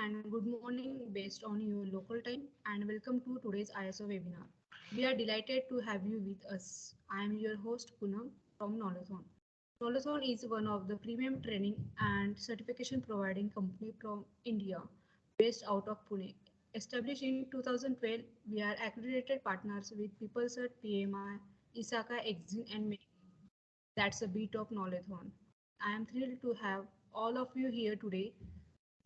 and good morning based on your local time and welcome to today's ISO webinar. We are delighted to have you with us. I am your host Poonam from Knowlathon. Knowlathon is one of the premium training and certification providing company from India based out of Pune. Established in 2012, we are accredited partners with PeopleCert, PMI, ISACA, Exim and many. That's a bit of Knowlathon. I am thrilled to have all of you here today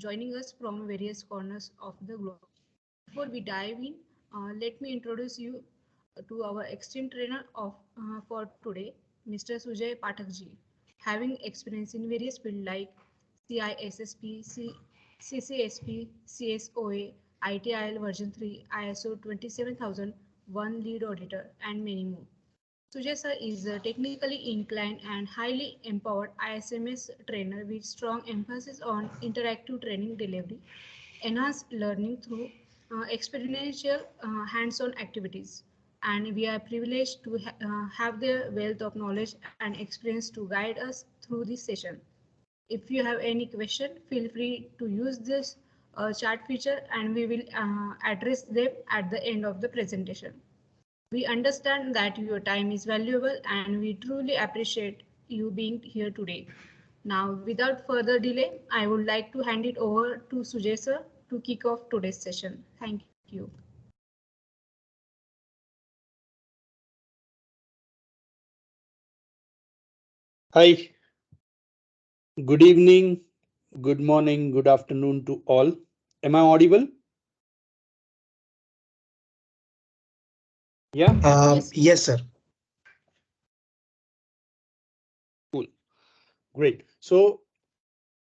joining us from various corners of the globe. Before we dive in, let me introduce you to our extreme trainer for today, Mr. Sujay Pathakji. Having experience in various fields like CISSP, CCSP, CSOA, ITIL version 3, ISO 27001 lead auditor, and many more. Sujay sir is a technically inclined and highly empowered ISMS trainer with strong emphasis on interactive training delivery, enhanced learning through experiential hands-on activities. And we are privileged to have their wealth of knowledge and experience to guide us through this session. If you have any question, feel free to use this chat feature and we will address them at the end of the presentation. We understand that your time is valuable and we truly appreciate you being here today. Now, without further delay, I would like to hand it over to Sujay sir to kick off today's session. Thank you. Hi, good evening, good morning, good afternoon to all. Am I audible? Yeah, Yes. Yes, sir. cool. Great. So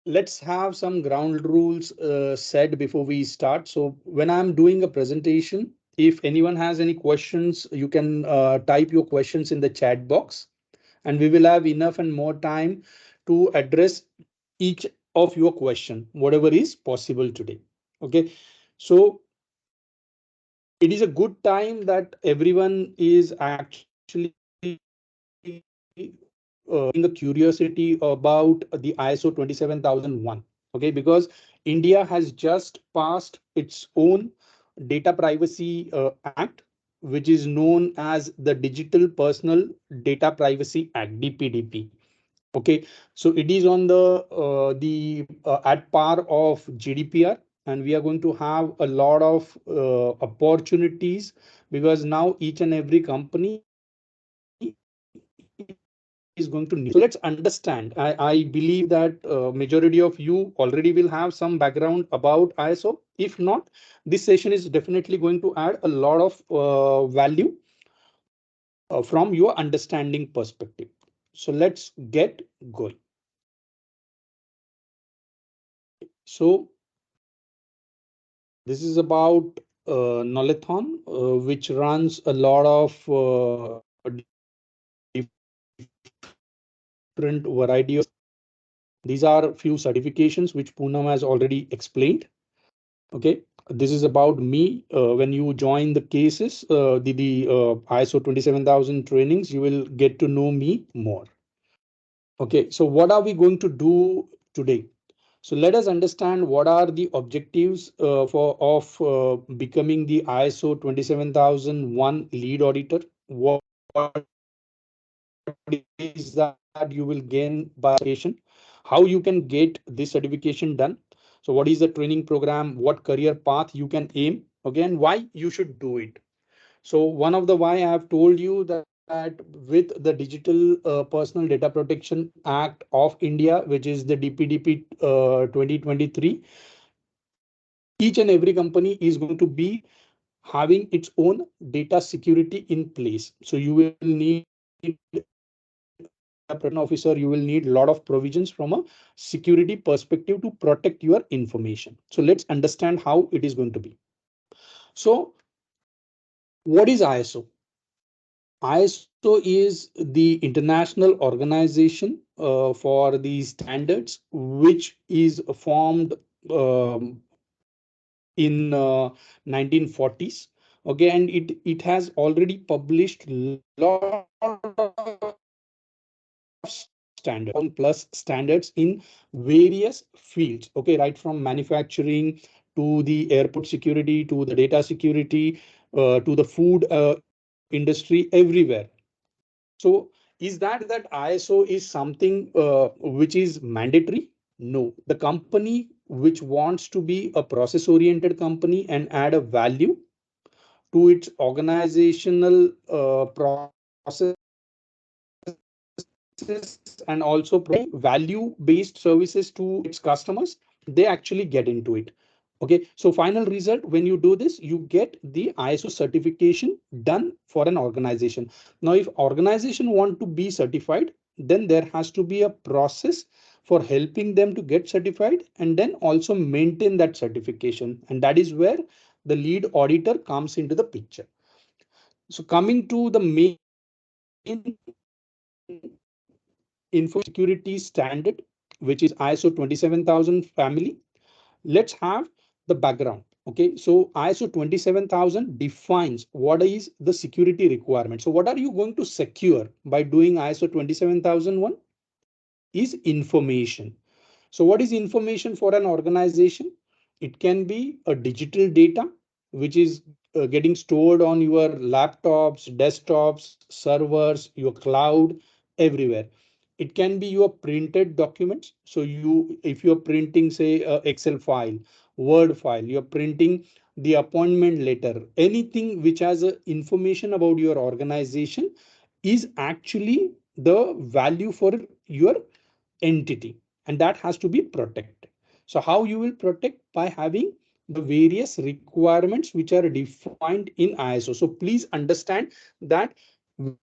let's have some ground rules set before we start. So when I'm doing a presentation, if anyone has any questions, you can type your questions in the chat box and we will have enough and more time to address each of your question, whatever is possible today. Okay. So it is a good time that everyone is actually the curiosity about the ISO 27001. Okay, because India has just passed its own data privacy act, which is known as the Digital Personal Data Privacy Act, DPDP. Okay, so it is on the at par of GDPR, and we are going to have a lot of opportunities because now each and every company is going to need. So let's understand. I believe that majority of you already will have some background about ISO. If not, this session is definitely going to add a lot of value from your understanding perspective. So let's get going. So this is about Knowlathon, which runs a lot of different variety of. These are few certifications which Poonam has already explained. Okay, this is about me. When you join the cases, the ISO 27000 trainings, you will get to know me more. Okay, so what are we going to do today? So let us understand what are the objectives becoming the ISO 27001 lead auditor. What is that you will gain by certification? How you can get this certification done? So what is the training program? What career path you can aim? Again, why you should do it? So one of the why I have told you that with the Digital Personal Data Protection Act of India, which is the DPDP 2023, each and every company is going to be having its own data security in place. So you will need a protection officer, you will need a lot of provisions from a security perspective to protect your information. So let's understand how it is going to be. So what is ISO? ISO is the international organization for the standards, which is formed in 1940s. Okay, and it has already published lot of standards plus standards in various fields. Okay, right from manufacturing to the airport security to the data security to the food industry everywhere. So is that ISO is something which is mandatory? No. The company which wants to be a process oriented company and add a value to its organizational processes and also provide value based services to its customers, they actually get into it. Okay, so final result, when you do this, you get the ISO certification done for an organization. Now, if organization want to be certified, then there has to be a process for helping them to get certified and then also maintain that certification. And that is where the lead auditor comes into the picture. So coming to the main info security standard, which is ISO 27000 family, let's have the background. Okay, so ISO 27000 defines what is the security requirement. So what are you going to secure by doing ISO 27001 is information. So what is information for an organization? It can be a digital data, which is getting stored on your laptops, desktops, servers, your cloud, everywhere. It can be your printed documents. So if you're printing, say, a Excel file, Word file, you're printing the appointment letter, anything which has information about your organization is actually the value for your entity, and that has to be protected. So how you will protect? By having the various requirements which are defined in ISO. So please understand that when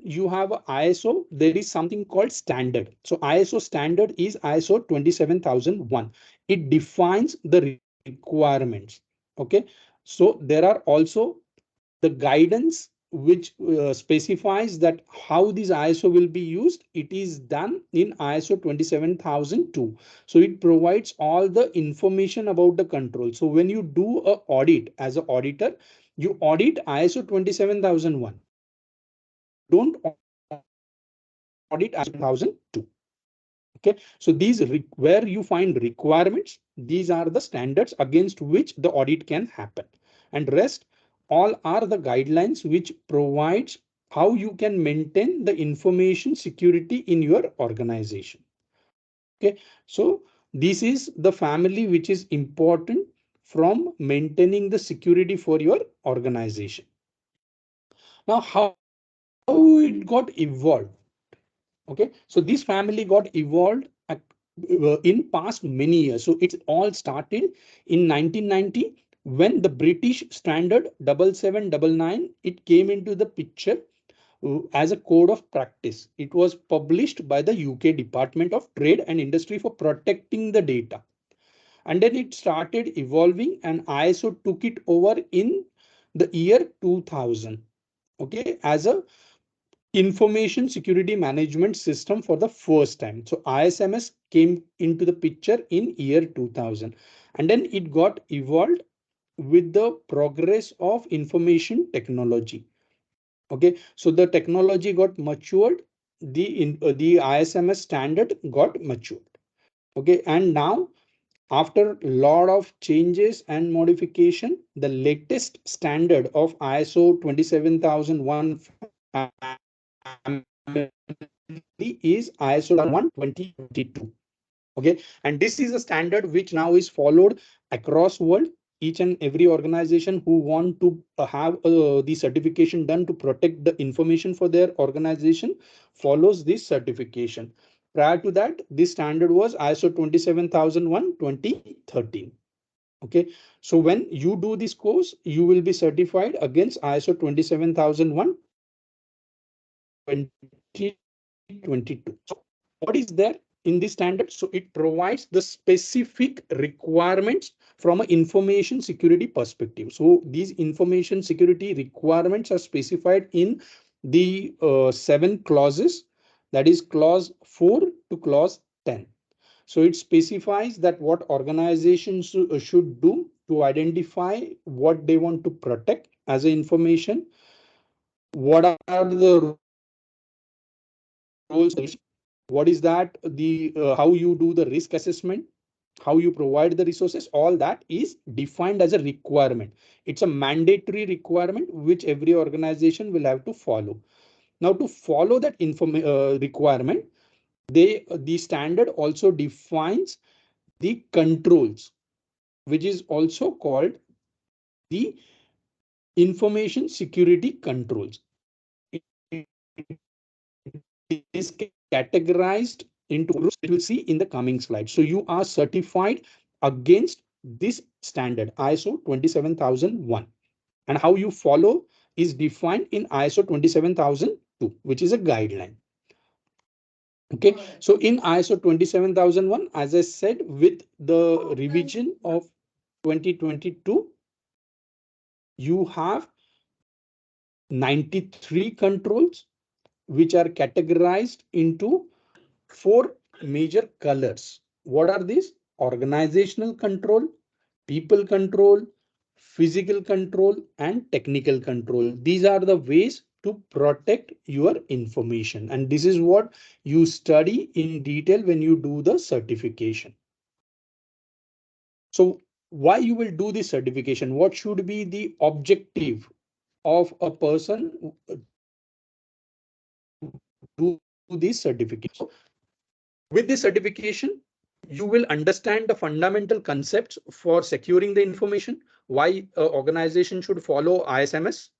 you have ISO, there is something called standard. So ISO standard is ISO 27001. It defines the requirements. Okay, so there are also the guidance which specifies that how this ISO will be used. It is done in ISO 27002. So it provides all the information about the control. So when you do a audit as an auditor, you audit ISO 27001. You don't audit ISO 27002. Okay, so where you find requirements, these are the standards against which the audit can happen, and rest all are the guidelines which provides how you can maintain the information security in your organization. Okay, so this is the family which is important from maintaining the security for your organization. Now, how it got evolved? Okay, so this family got evolved in past many years. So it's all started in 1990 when the British standard 7799 it came into the picture as a code of practice. It was published by the UK Department of Trade and Industry for protecting the data, and then it started evolving and ISO took it over in the year 2000. Okay, as a information security management system for the first time. So ISMS came into the picture in year 2000, and then it got evolved with the progress of information technology. Okay, so the technology got matured, the ISMS standard got matured. Okay, and now after lot of changes and modification, the latest standard of ISO 27001 family is ISO 12022. Okay, and this is a standard which now is followed across world. Each and every organization who want to have the certification done to protect the information for their organization follows this certification. Prior to that, this standard was ISO 27001 2013. Okay, so when you do this course, you will be certified against ISO 27001 2022. So what is there in this standard? So it provides the specific requirements from an information security perspective. So these information security requirements are specified in the 7 clauses, that is clause 4 to clause 10. So it specifies that what organizations should do to identify what they want to protect as an information, what are the rules controls, what is that, the how you do the risk assessment, how you provide the resources, all that is defined as a requirement. It's a mandatory requirement which every organization will have to follow. Now, to follow that requirement, the standard also defines the controls, which is also called the information security controls. It is categorized into groups. It will see in the coming slide. So you are certified against this standard ISO 27001, and how you follow is defined in ISO 27002, which is a guideline. Okay, so in ISO 27001, as I said, with the revision of 2022, you have 93 controls which are categorized into four major colors. What are these? Organizational control, people control, physical control, and technical control. These are the ways to protect your information. And this is what you study in detail when you do the certification. So why you will do this certification? What should be the objective of a person do this certification? With this certification, you will understand the fundamental concepts for securing the information, why an organization should follow ISMS,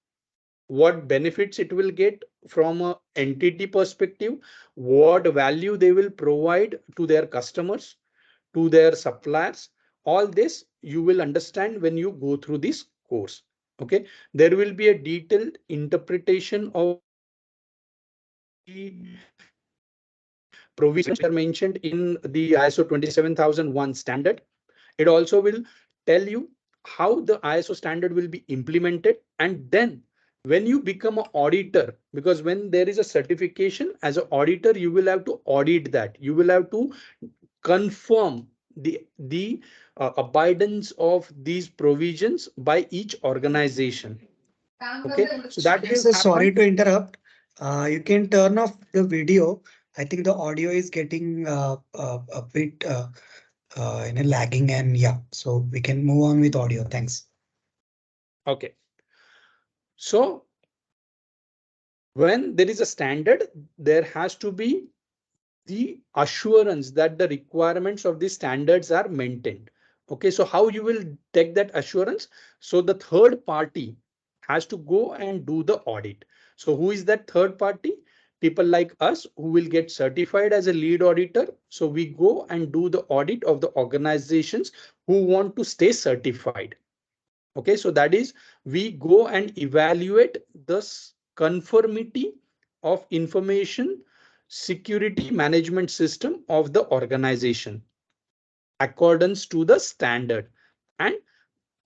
what benefits it will get from an entity perspective, what value they will provide to their customers, to their suppliers. All this you will understand when you go through this course. Okay, there will be a detailed interpretation of the provisions which are mentioned in the ISO 27001 standard. It also will tell you how the ISO standard will be implemented. And then when you become an auditor, because when there is a certification as an auditor, you will have to audit that. You will have to confirm the abidance of these provisions by each organization. Okay, so that will So sorry happen. to interrupt. You can turn off the video. I think the audio is getting a bit lagging, and yeah, so we can move on with audio. Thanks. Okay, so when there is a standard, there has to be the assurance that the requirements of the standards are maintained. Okay, so how you will take that assurance? So the third party has to go and do the audit. So who is that third party? People like us who will get certified as a lead auditor. So we go and do the audit of the organizations who want to stay certified. Okay, so that is, we go and evaluate the conformity of information security management system of the organization accordance to the standard. And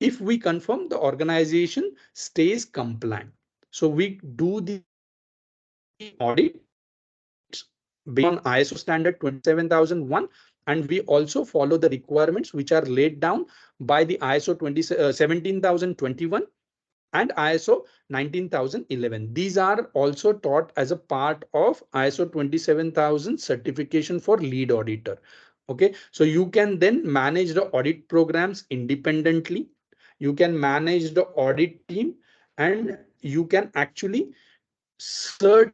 if we confirm, the organization stays compliant. So we do the audits based on ISO standard 27001, and we also follow the requirements which are laid down by the ISO 17021 and ISO 19011. These are also taught as a part of ISO 27000 certification for lead auditor. Okay, so you can then manage the audit programs independently. You can manage the audit team, and you can actually certify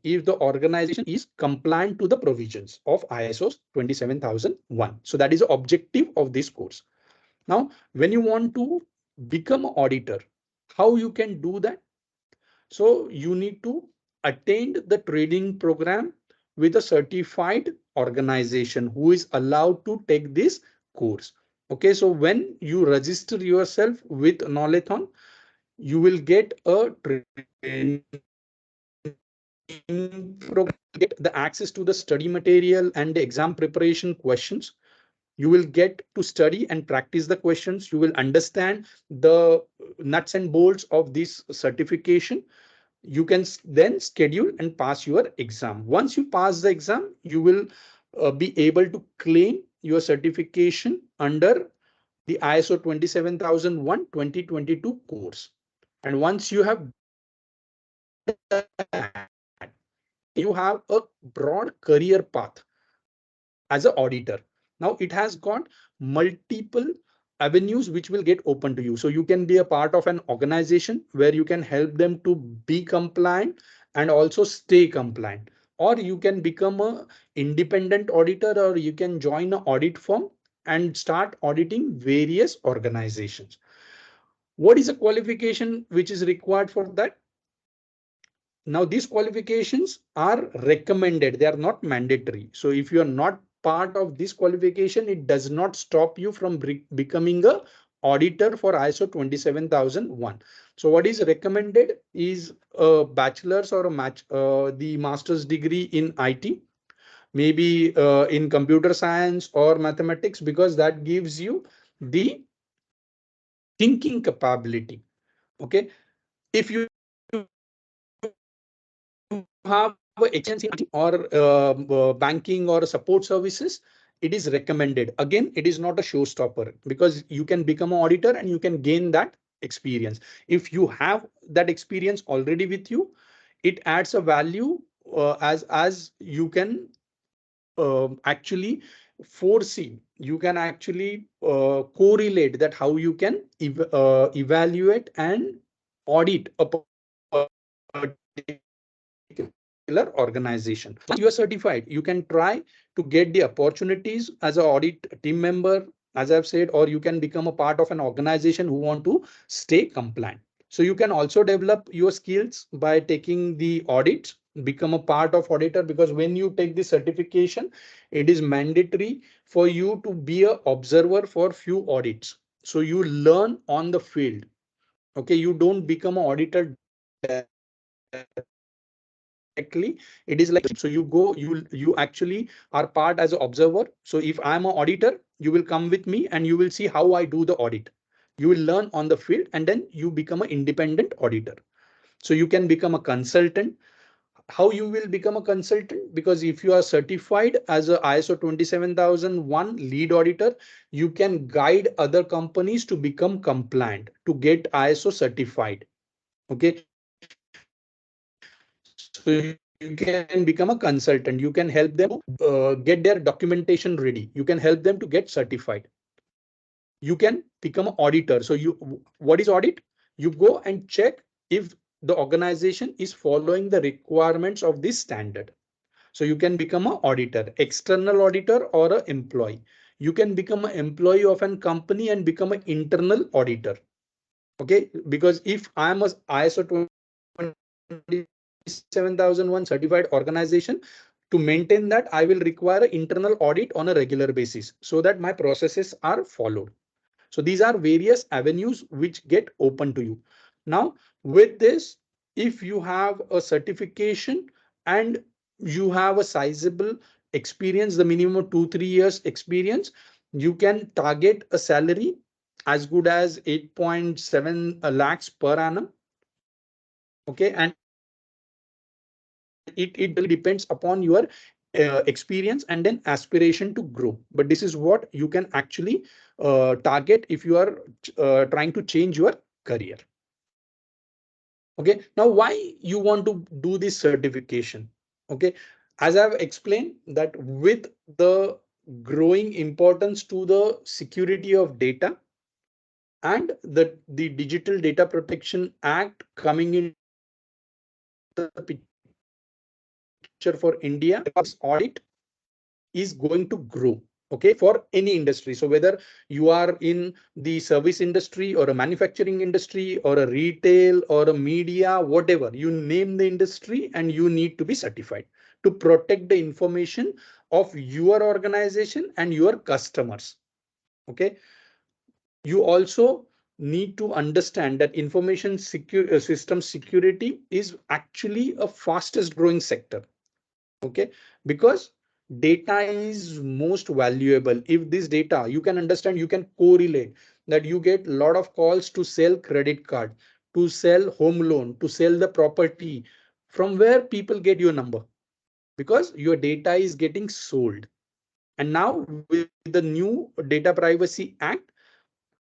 if the organization is compliant to the provisions of ISO 27001. So that is the objective of this course. Now, when you want to become an auditor, how you can do that? So you need to attend the training program with a certified organization who is allowed to take this course. Okay, so when you register yourself with Knowlathon, you will get a training program, get the access to the study material and the exam preparation questions. You will get to study and practice the questions. You will understand the nuts and bolts of this certification. You can then schedule and pass your exam. Once you pass the exam, you will be able to claim your certification under the ISO 27001 2022 course. And once you have done that, you have a broad career path as an auditor. Now it has got multiple avenues which will get open to you. So you can be a part of an organization where you can help them to be compliant and also stay compliant. Or you can become a independent auditor, or you can join an audit firm and start auditing various organizations. What is a qualification which is required for that? Now, these qualifications are recommended, they are not mandatory. So if you are not part of this qualification, it does not stop you from becoming a auditor for ISO 27001. So what is recommended is a bachelor's or a the master's degree in IT, maybe in computer science or mathematics, because that gives you the thinking capability. Okay. If you have experience in IT or banking or support services, it is recommended. Again, it is not a showstopper because you can become an auditor and you can gain that experience. If you have that experience already with you, it adds a value as you can actually foresee. You can actually correlate that how you can evaluate and audit a particular organization. Once you are certified, you can try to get the opportunities as an audit team member, as I've said, or you can become a part of an organization who want to stay compliant. So you can also develop your skills by taking the audits, become a part of auditor, because when you take the certification, it is mandatory for you to be an observer for few audits. So you learn on the field. Okay, you don't become an auditor directly. It is like so you actually are part as an observer. So if I'm an auditor, you will come with me and you will see how I do the audit. You will learn on the field and then you become an independent auditor. So you can become a consultant. How you will become a consultant? Because if you are certified as a ISO 27001 lead auditor, you can guide other companies to become compliant to get ISO certified. Okay, so you can become a consultant. You can help them get their documentation ready. You can help them to get certified. You can become an auditor. So what is audit? You go and check if the organization is following the requirements of this standard. So you can become an auditor, external auditor or an employee. You can become an employee of an company and become an internal auditor. Okay, because if I am a ISO 27001 certified organization, to maintain that, I will require an internal audit on a regular basis so that my processes are followed. So these are various avenues which get open to you. Now, with this, if you have a certification and you have a sizable experience, the minimum of 2-3 years experience, you can target a salary as good as 8.7 lakhs per annum. Okay, and it really depends upon your experience and then aspiration to grow. But this is what you can actually target if you are trying to change your career. Okay, now why you want to do this certification? Okay, as I've explained that with the growing importance to the security of data and the Digital Data Protection Act coming into the picture for India, this audit is going to grow. Okay, for any industry. So whether you are in the service industry or a manufacturing industry or a retail or a media, whatever, you name the industry and you need to be certified to protect the information of your organization and your customers. Okay, you also need to understand that information system security is actually a fastest growing sector. Okay, because data is most valuable. If this data, you can understand, you can correlate that you get a lot of calls to sell credit card, to sell home loan, to sell the property. From where people get your number? Because your data is getting sold. And now with the new Data Privacy Act,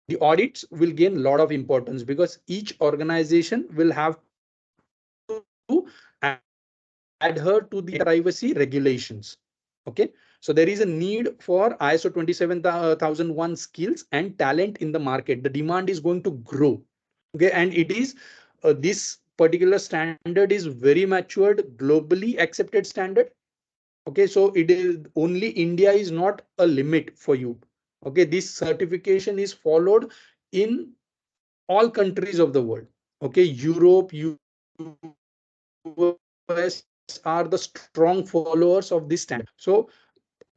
the audits will gain a lot of importance because each organization will have to actually adhere to the privacy regulations. Okay, so there is a need for ISO 27001 skills and talent in the market. The demand is going to grow. Okay, and it is this particular standard is very matured, globally accepted standard. Okay, so it is only India is not a limit for you. Okay, this certification is followed in all countries of the world. Okay, Europe, US are the strong followers of this standard. So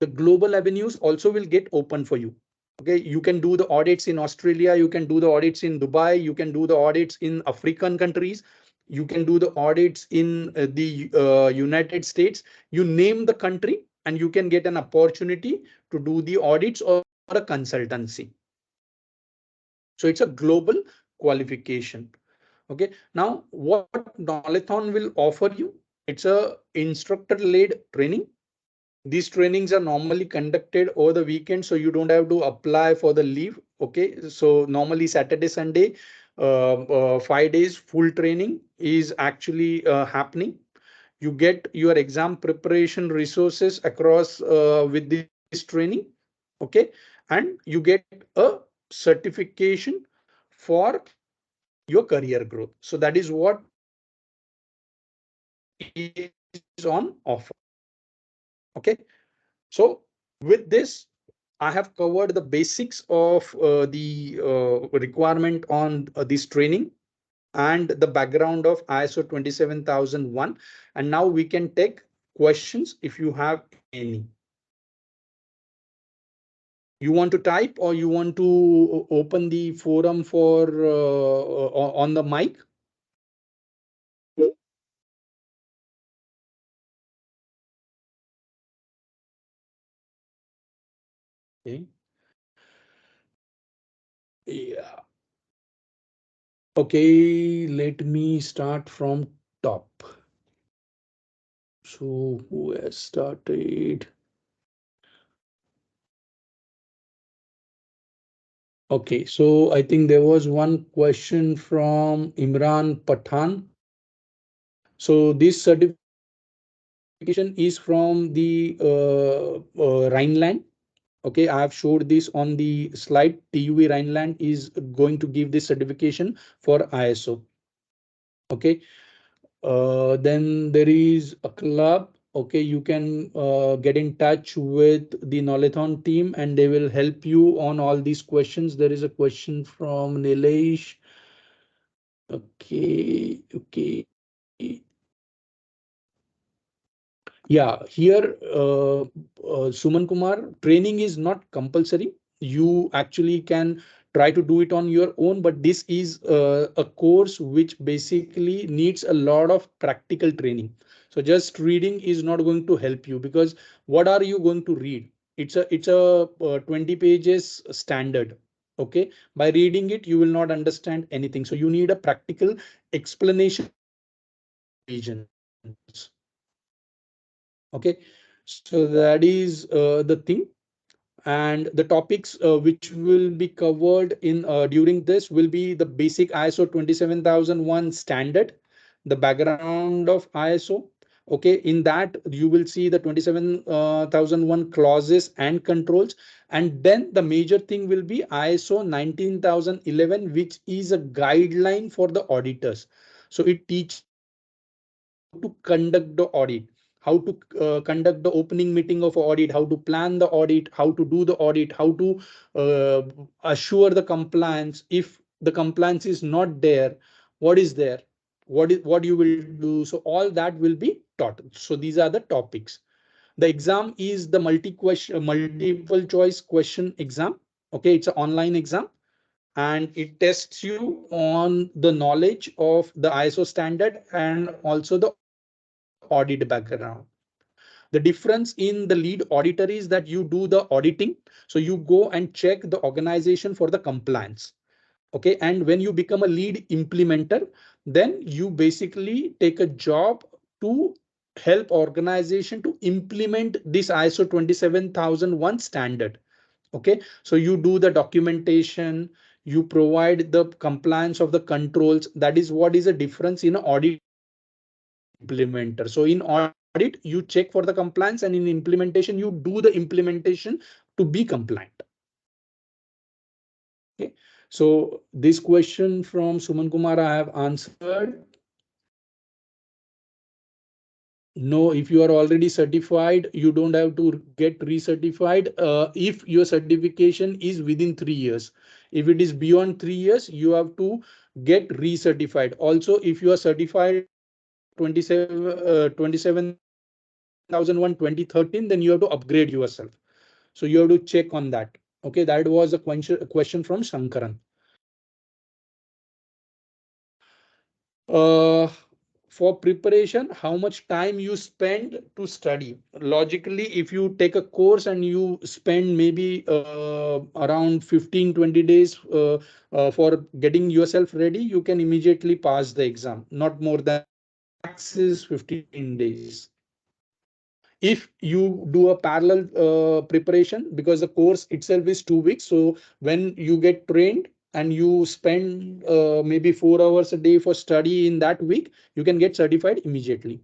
the global avenues also will get open for you. Okay, you can do the audits in Australia, you can do the audits in Dubai, you can do the audits in African countries, you can do the audits in the United States. You name the country and you can get an opportunity to do the audits or a consultancy. So it's a global qualification. Okay, now what Knowlathon will offer you, it's a instructor led training. These trainings are normally conducted over the weekend, so you don't have to apply for the leave. Okay, so normally Saturday, Sunday, 5 days full training is actually happening. You get your exam preparation resources across with this training. Okay, and you get a certification for your career growth. So that is what is on offer. Okay, so with this, I have covered the basics of the requirement on this training and the background of ISO 27001. And now we can take questions if you have any. You want to type or you want to open the forum for on the mic? Okay. Yeah. Okay, let me start from top. So who has started? Okay, so I think there was one question from Imran Pathan. So this certification is from the Rhineland. Okay, I have showed this on the slide. TUV Rhineland is going to give this certification for ISO. Okay, then there is a club. Okay, you can get in touch with the Knowlathon team and they will help you on all these questions. There is a question from Nilesh. Okay, okay. Yeah, here, Suman Kumar, training is not compulsory. You actually can try to do it on your own, but this is a course which basically needs a lot of practical training. So just reading is not going to help you because what are you going to read? It's a 20 pages standard. Okay, by reading it, you will not understand anything. So you need a practical explanation regions. Okay, so that is the thing. And the topics which will be covered in during this will be the basic ISO 27001 standard, the background of ISO. Okay, in that you will see the 27001 clauses and controls. And then the major thing will be ISO 19011, which is a guideline for the auditors. So it teaches you how to conduct the audit, how to conduct the opening meeting of audit, how to plan the audit, how to do the audit, how to uh, assure the compliance. If the compliance is not there, what is there? What you will do? So all that will be taught. So these are the topics. The exam is the multiple choice question exam. Okay, it's an online exam and it tests you on the knowledge of the ISO standard and also the audit background. The difference in the lead auditor is that you do the auditing. So you go and check the organization for the compliance. Okay, and when you become a lead implementer, then you basically take a job to help organization to implement this ISO 27001 standard. Okay, so you do the documentation, you provide the compliance of the controls. That is what is the difference in auditing and the lead auditor. implementer. So in audit, you check for the compliance, and in implementation, you do the implementation to be compliant. Okay. So this question from Suman Kumar I have answered. No, if you are already certified, you don't have to get recertified if your certification is within 3 years. If it is beyond 3 years, you have to get recertified. Also, if you are certified 27,001 2013, then you have to upgrade yourself. So you have to check on that. Okay, that was a question from Shankaran. Uh, for preparation, how much time you spend to study? Logically, if you take a course and you spend maybe around 15-20 days for getting yourself ready, you can immediately pass the exam. Not more than max is 15 days. If you do a parallel preparation, because the course itself is 2 weeks, so when you get trained and you spend maybe 4 hours a day for study in that week, you can get certified immediately.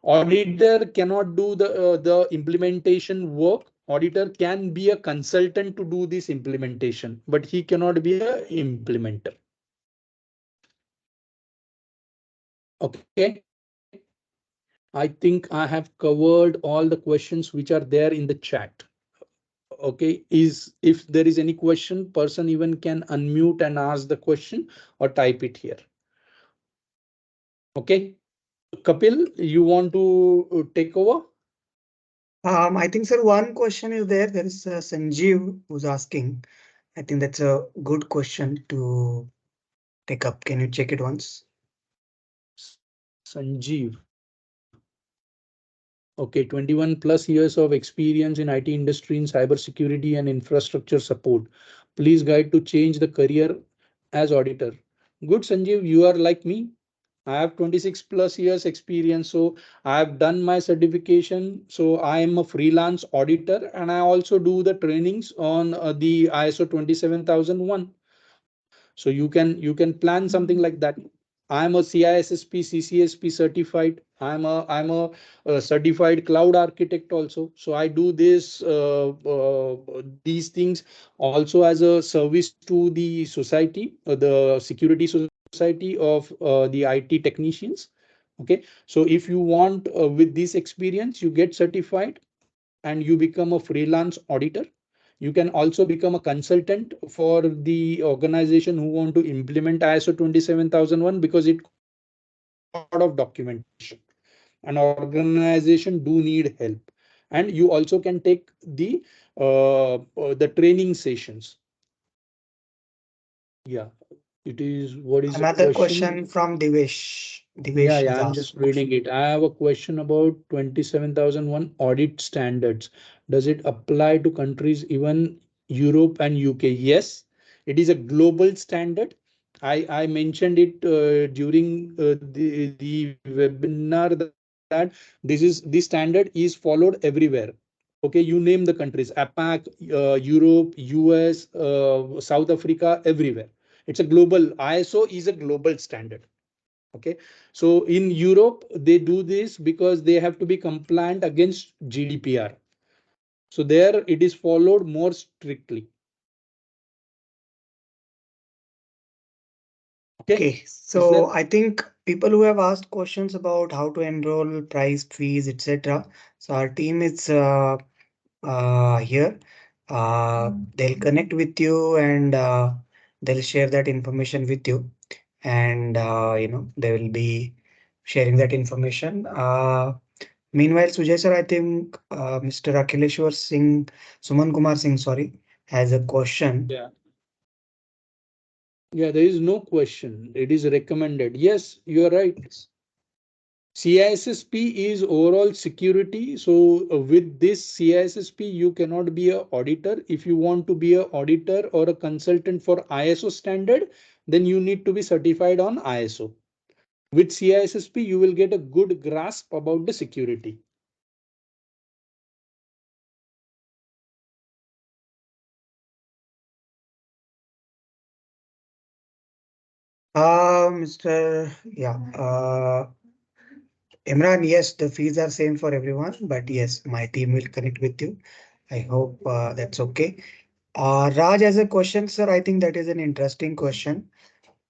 Auditor cannot do the implementation work. Auditor can be a consultant to do this implementation, but he cannot be a implementer. Okay. I think I have covered all the questions which are there in the chat. Okay, is if there is any question, person even can unmute and ask the question or type it here. Okay, Kapil, you want to take over? I think, sir, one question is there. There is Sanjeev who's asking. I think that's a good question to take up. Can you check it once? Sanjeev. Okay, 21 plus years of experience in IT industry in cybersecurity and infrastructure support. Please guide to change the career as auditor. Good, Sanjeev, you are like me. I have 26 plus years experience, so I have done my certification. So I am a freelance auditor, and I also do the trainings on the ISO 27001. So you can plan something like that. I'm a CISSP, CCSP certified. I'm a certified cloud architect also. So I do these things also as a service to the society, the security society of the IT technicians. Okay. So if you want with this experience, you get certified and you become a freelance auditor. You can also become a consultant for the organization who want to implement ISO 27001, because it contains a lot of documentation. An organization do need help, and you also can take the training sessions. Yeah, it is. What is the Another question? question from Divesh. Yeah, Divesh has yeah, I'm asked. just reading it. I have a question about 27,001 audit standards. Does it apply to countries even Europe and UK? Yes, it is a global standard. I mentioned it during the webinar that this standard is followed everywhere. Okay, you name the countries: APAC, Europe, US, South Africa, everywhere. It's a global. ISO is a global standard. Okay, so in Europe, they do this because they have to be compliant against GDPR. So there it is followed more strictly. Okay, Okay, is so there? I think people who have asked questions about how to enroll, price, fees, etc. So our team is here. They'll connect with you and they'll share that information with you. And they will be sharing that information. Meanwhile, Sujay sir, I think Mr. Akhileshwar Singh, Suman Kumar Singh, sorry, has a question. Yeah. Yeah, there is no question. It is recommended. Yes, you are right. CISSP is overall security. So with this CISSP, you cannot be an auditor. If you want to be an auditor or a consultant for ISO standard, then you need to be certified on ISO. With CISSP, you will get a good grasp about the security. Mr. Yeah, Imran, yes, the fees are same for everyone, but yes, my team will connect with you. I hope that's okay. Raj has a question, sir. I think that is an interesting question.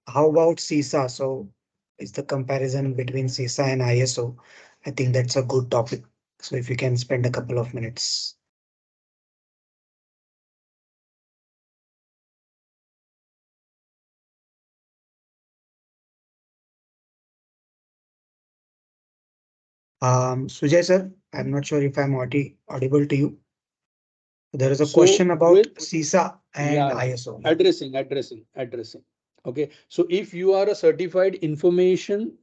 How about CISA? So, is the comparison between CISA and ISO? I think that's a good topic. So, if you can spend a couple of minutes. Sujay, sir, I'm not sure if I'm audible to you. There is a So question about with CISA and yeah, ISO. Yeah. addressing. Okay, so if you are a certified information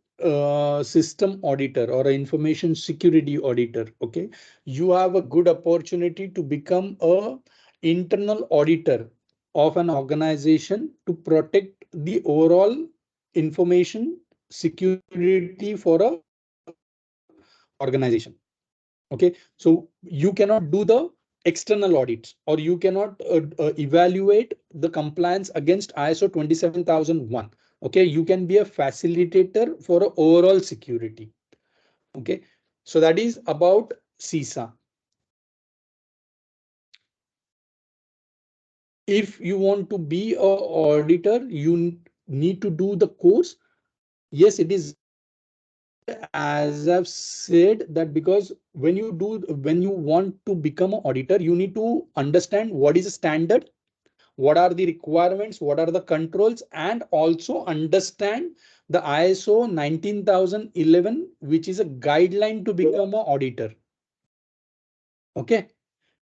system auditor or an information security auditor, okay, you have a good opportunity to become a internal auditor of an organization to protect the overall information security for a organization. Okay, so you cannot do the external audits or you cannot evaluate the compliance against ISO 27001. Okay, you can be a facilitator for a overall security. Okay, so that is about CISA. If you want to be a auditor, you need to do the course. Yes, it is as I've said that because when you want to become an auditor, you need to understand what is a standard, what are the requirements, what are the controls, and also understand the ISO 19011, which is a guideline to become an auditor. Okay,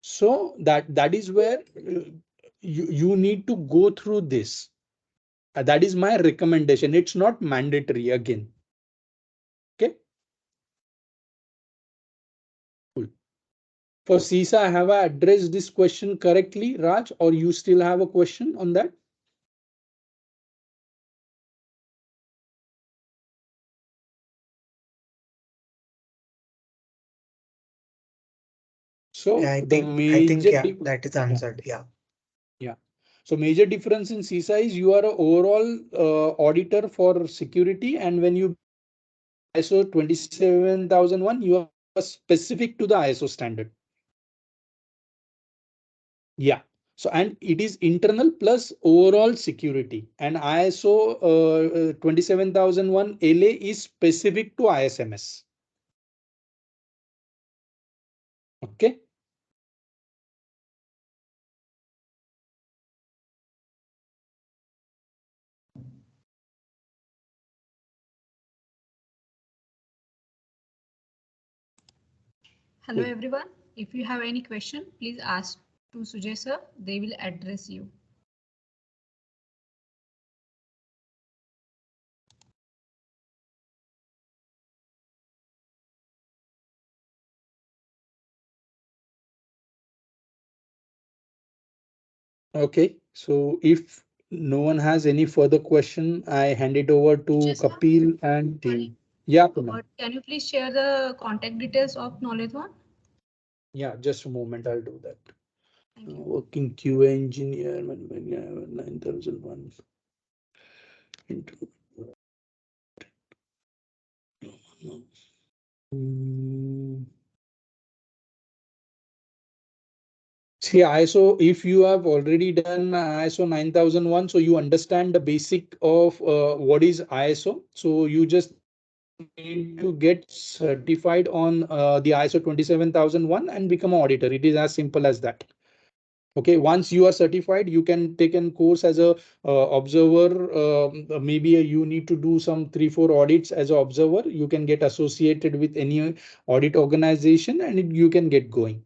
so that is where you need to go through this. That is my recommendation. It's not mandatory again. Okay, cool. For CISA, have I addressed this question correctly, Raj, or you still have a question on that? Yeah, So the I think, major yeah, that is yeah, answered. Yeah. yeah. So major difference in CISA is you are a overall auditor for security, and when you become ISO 27001, you are specific to the ISO standard. Yeah. So and it is internal plus overall security, and ISO 27001 LA is specific to ISMS. Okay. Hello Cool. everyone. If you have any question, please ask to Sujay sir. They will address you. Okay. So if no one has any further question, I hand it over to Sujay sir, Kapil and team. Yeah, Punam. can you please share the contact details of Knowlathon? Yeah, just a moment. I'll do that. Thank you. Working QA engineer, 9001. Mm, See, ISO, if you have already done ISO 9001, so you understand the basic of what is ISO. So you just need to get certified on the ISO 27001 and become an auditor. It is as simple as that. Okay, once you are certified, you can take a course as a observer. Maybe you need to do some 3 4 audits as an observer. You can get associated with any audit organization and you can get going.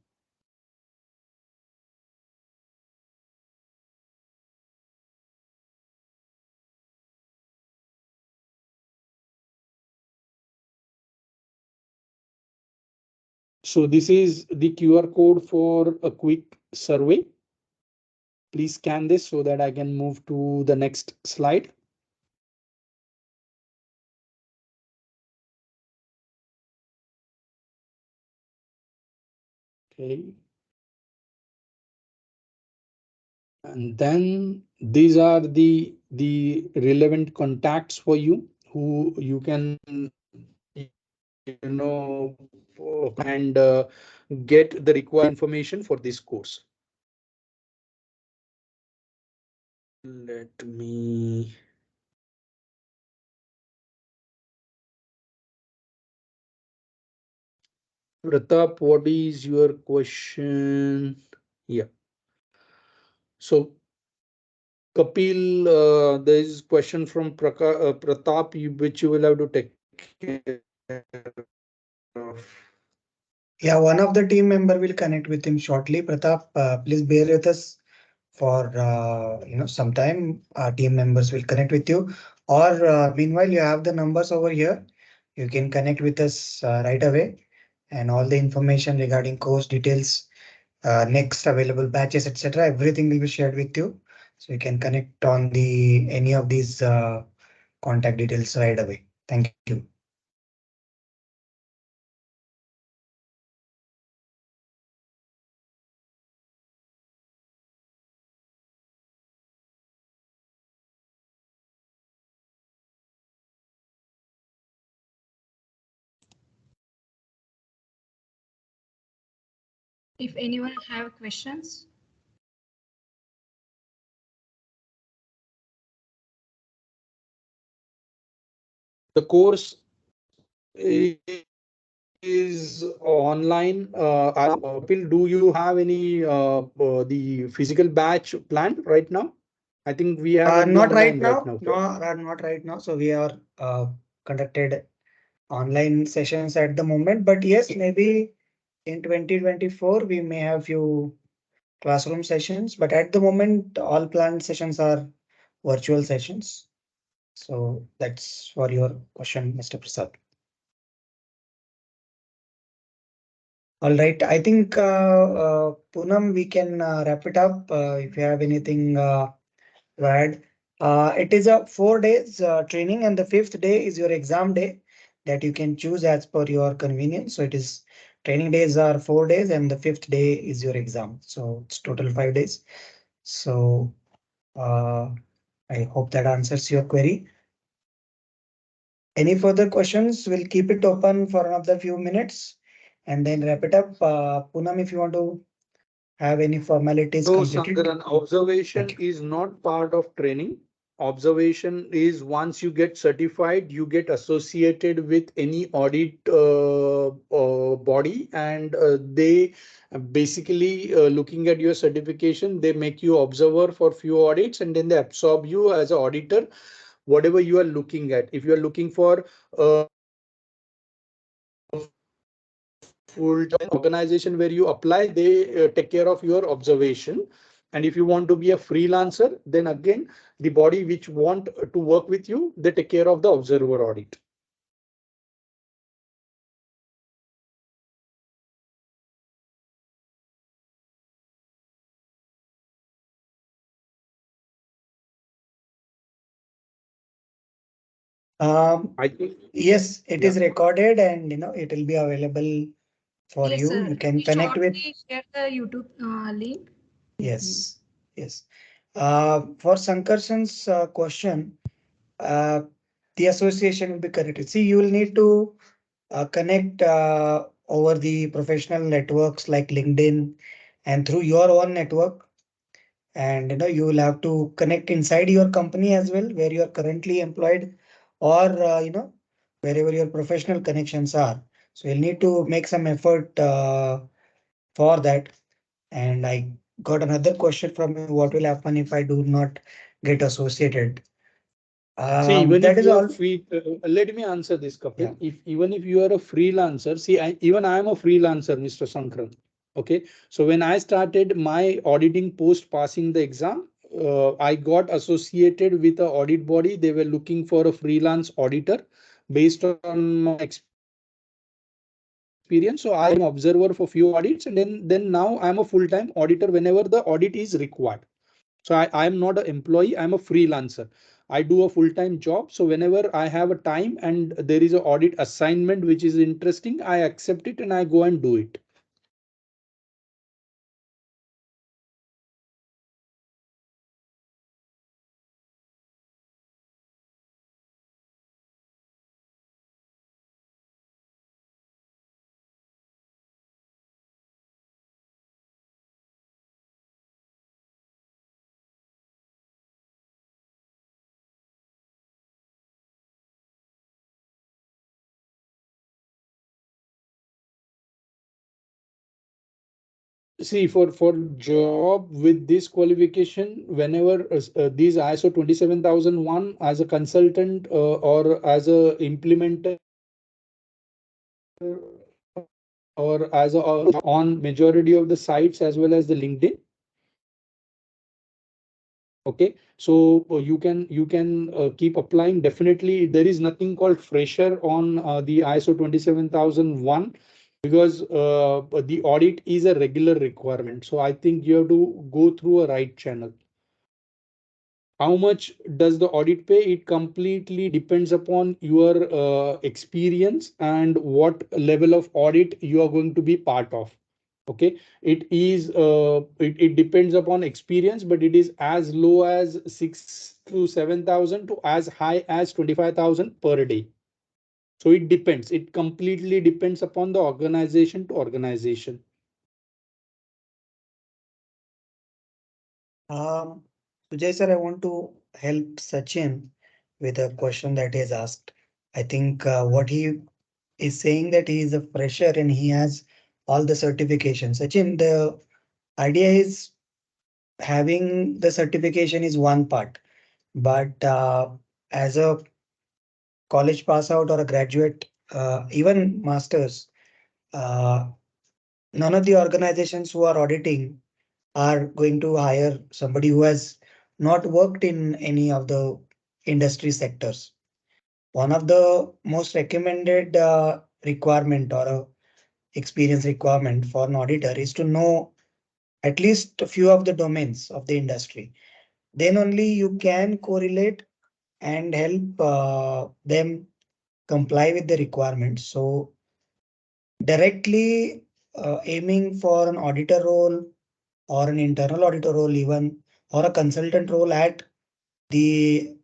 So this is the QR code for a quick survey. Please scan this so that I can move to the next slide. Okay. And then these are the relevant contacts for you who you can and get the required information for this course. Let me. Pratap, what is your question? Yeah. So Kapil, there is question from Pratap, which you will have to take care of. Yeah, one of the team member will connect with him shortly. Pratap, please bear with us for some time. Our team members will connect with you. Or meanwhile, you have the numbers over here. You can connect with us right away, and all the information regarding course details, next available batches, etc. Everything will be shared with you, so you can connect on the any of these contact details right away. Thank you. If anyone have questions, The course is online. Kapil, do you have any the physical batch planned right now? I think we have only Not right online right now. now. No, not right now. So we are conducted online sessions at the moment. But yes, maybe in 2024 we may have few classroom sessions. But at the moment, all planned sessions are virtual sessions. So that's for your question, Mr. Prasad. All right. I think Poonam, we can wrap it up. If you have anything to add. It is a 4 days training, and the fifth day is your exam day that you can choose as per your convenience. So it is training days are 4 days, and the fifth day is your exam. So it's total 5 days. So uh, I hope that answers your query. Any further questions? We'll keep it open for another few minutes and then wrap it up. Poonam, if you want to have any formalities No, completed. Sankaran, observation Thank you. is not part of training. Observation is once you get certified, you get associated with any audit body, and they basically looking at your certification, they make you observer for few audits, and then they absorb you as an auditor, whatever you are looking at. If you are looking for full-time organization where you apply, they take care of your observation. And if you want to be a freelancer, then again, the body which want to work with you, they take care of the observer audit. I think, Yes, it yeah. is recorded and it will be available for yes, you. sir. You can We connect with. shortly share the YouTube link with you. Yes, yes. For Sankarshan's question, uh, the association will be connected. See, you will need to connect over the professional networks like LinkedIn and through your own network. And you will have to connect inside your company as well, where you are currently employed, or wherever your professional connections are. So you'll need to make some effort for that. And I got another question from you. What will happen if I do not get associated? See, even That if is you are all. free, let me answer this, Yeah. Kapil. If even if you are a freelancer, see, even I am a freelancer, Mr. Sankran. Okay, so when I started my auditing post passing the exam, I got associated with a audit body. They were looking for a freelance auditor based on my experience. So I became observer for few audits, and then now I'm a full-time auditor whenever the audit is required. So I am not an employee, I'm a freelancer. I do a full-time job. So whenever I have a time and there is an audit assignment which is interesting, I accept it and I go and do it. See, for job with this qualification, whenever these ISO 27001 as a consultant or as a implementer or as a on majority of the sites as well as the LinkedIn. Okay, so you can keep applying. Definitely, there is nothing called fresher on the ISO 27001 because the audit is a regular requirement. So I think you have to go through a right channel. How much does the audit pay? It completely depends upon your experience and what level of audit you are going to be part of. Okay, it depends upon experience, but it is as low as 6 to 7,000 to as high as 25,000 per day. So it depends, it completely depends upon the organization to organization. Um, Sujay sir, I want to help Sachin with a question that he has asked. I think what he is saying that he is a fresher and he has all the certifications. Sachin, the idea is having the certification is one part, but as a college pass out or a graduate, even masters, uh, none of the organizations who are auditing are going to hire somebody who has not worked in any of the industry sectors. One of the most recommended requirement or a experience requirement for an auditor is to know at least a few of the domains of the industry. Then only you can correlate and help them comply with the requirements. So directly aiming for an auditor role or an internal auditor role even or a consultant role at the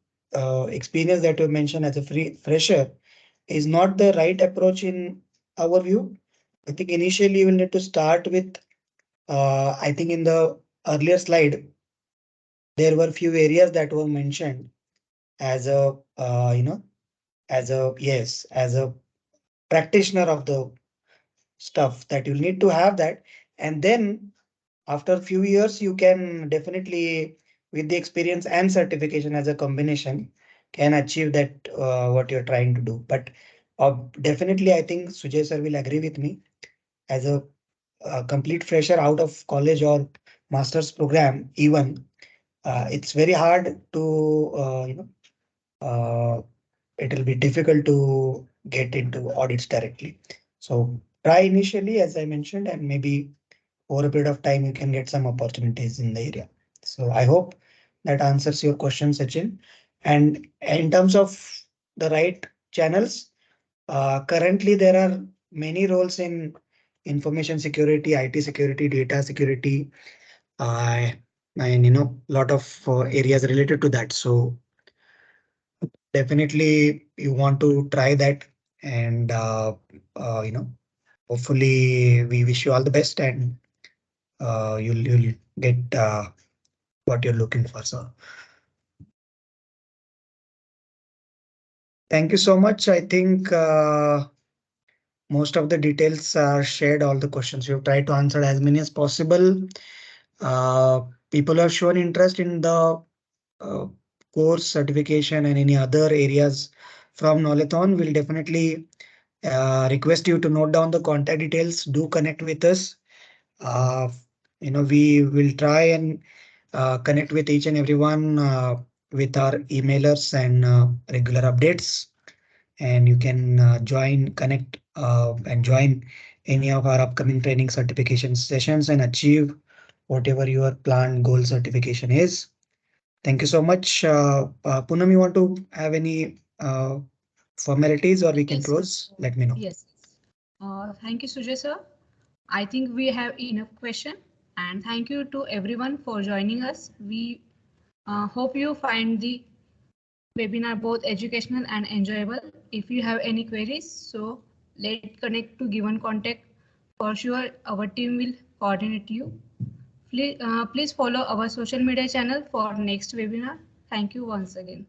experience that you mentioned as a fresher is not the right approach in our view. I think initially you will need to start with, I think in the earlier slide, there were few areas that were mentioned as a, as a, yes, as a practitioner of the stuff that you'll need to have that. And then after a few years, you can definitely, with the experience and certification as a combination, can achieve that what you're trying to do. But definitely, I think Sujay sir will agree with me as a complete fresher out of college or master's program, even it's very hard to it will be difficult to get into audits directly. So try initially, as I mentioned, and maybe over a period of time, you can get some opportunities in the area. So I hope that answers your question, Sachin. And in terms of the right channels, currently there are many roles in information security, IT security, data security, uh, and lot of areas related to that. So definitely you want to try that, and hopefully we wish you all the best, and you'll get what you're looking for. So thank you so much. I think most of the details are shared, all the questions you've tried to answer as many as possible. Uh, People have shown interest in the uh, course certification and any other areas from Knowlathon. Will definitely request you to note down the contact details. Do connect with us. Uh, we will try and connect with each and everyone with our emailers and regular updates. And you can join, connect, and join any of our upcoming training certification sessions and achieve whatever your planned goal certification is. Thank you so much. Poonam, you want to have any formalities or we can Yes. close? Let me know. Yes. Thank you, Sujay sir. I think we have enough question, and thank you to everyone for joining us. We hope you find the webinar both educational and enjoyable. If you have any queries, so let connect to given contact. For sure, our team will coordinate you. Please follow our social media channel for next webinar. Thank you once again.